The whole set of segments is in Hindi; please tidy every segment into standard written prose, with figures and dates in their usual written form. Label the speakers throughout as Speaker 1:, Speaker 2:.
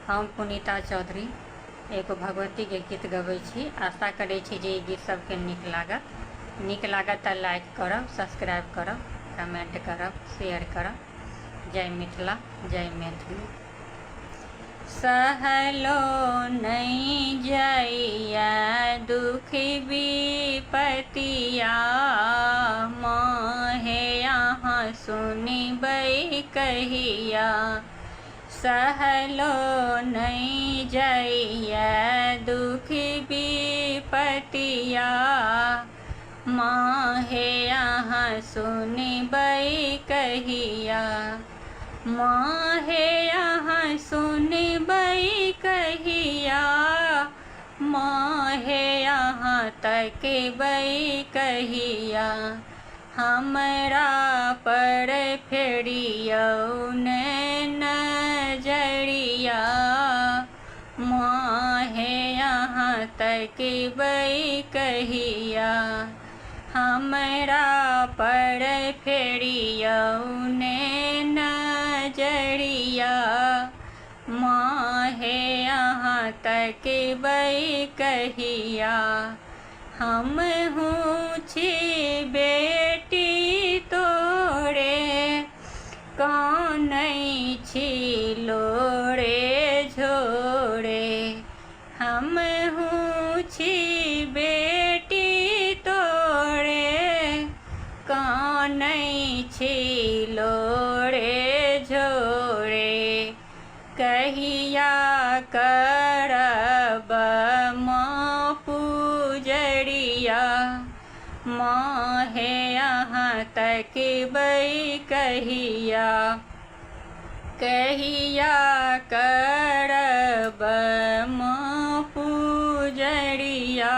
Speaker 1: हम पुनीता चौधरी एगो भगवती के गीत गबै छी। आशा करै छी जे ई गीत सबके नीक लागत तऽ लाइक करब, सब्सक्राइब करब, कमेंट करब, शेयर करब। जय मिथिला, जय मैथिली। सहलो नहीं जाइया दुख विपतिया, माहे यहाँ सुनबै कहिया। सहलो नहीं जाइया दुख विपतिया, माहे यहाँ सुनबै कहिया। माहे यहाँ सुनबै कहिया, माहे यहाँ तकबै कहिया। हमरा पर फेरियौ नजरिया, माहे यहाँ तकबै कहिया। हमरा पर फेरियौ नजरिया, माहे यहाँ तकबै कहिया। हमहूँ छी बेटी तोरे, कानै छी लोरे झोरे। हमहूँ छी बेटी तोरे, कानै छी लोरे झोरे। कहिया करब माँ पूजरिया, माहे यहाँ तकबै कहिया। कहिया करब माँ पूजरिया,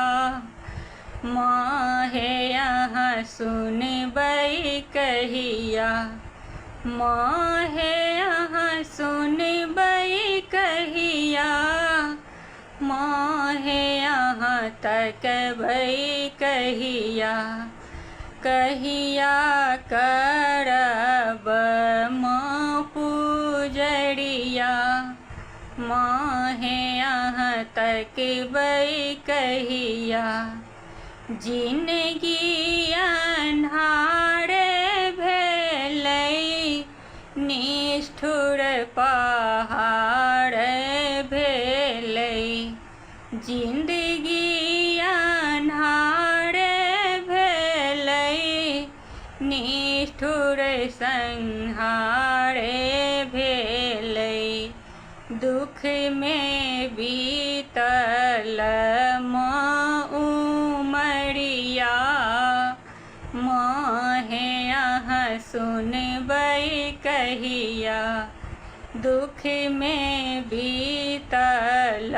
Speaker 1: माहे यहाँ सुनबै कहिया। माहे यहाँ सुनबै कहिया, माहे यहाँ तकबै कहिया। कहिया करब माँ पूजरिया, माहे यहाँ तकबै कहिया। जिनगी अन्हार भेलै, निष्ठुर पहाड़ भेलै। जिंदगी अन्हार भेलै, निष्ठुर संहार भेलै। दुख में बीतल माँ उमरिया, माहे यहाँ सुनबै कहिया। दुख में बीतल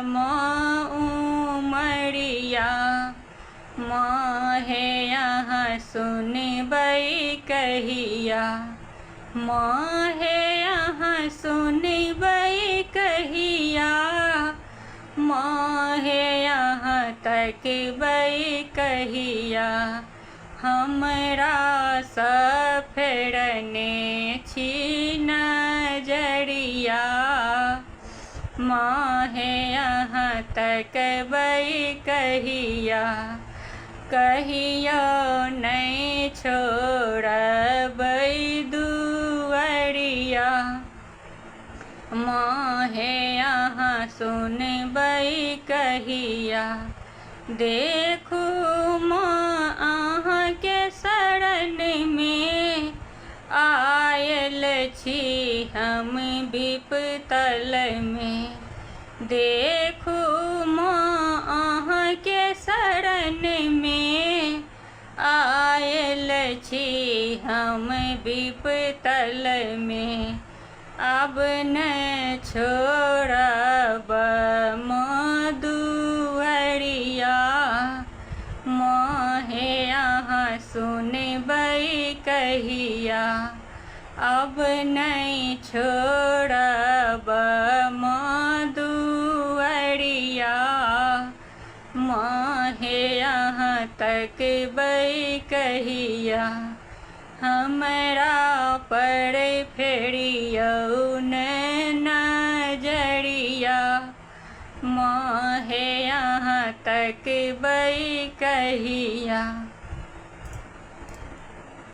Speaker 1: माँ उमरिया, माहे यहाँ सुनबै कहिया। माहे यहाँ सुनबै कहिया, माहे यहाँ तकबै कहिया। हमरा सँ फेरने छी नजरिया, माहे यहाँ तकबै कहिया। कहियो नहीं छोड़बै दुआरिया, माहे यहाँ सुनबै कहिया। देखू माँ अहाँके शरण में, आयल छी हम विपतल में। देखू माँ अहाँके शरण में, आयल छी हम विपतल में। अब न छोड़ब माँ दुआरिया, माहे यहाँ सुनबै कहिया। अब नहीं छोड़ब माँ दुआरिया, माहे यहाँ तकबै कहिया। हमरा पर फेरियौ नजरिया, मोहे यहाँ तक बई कहिया।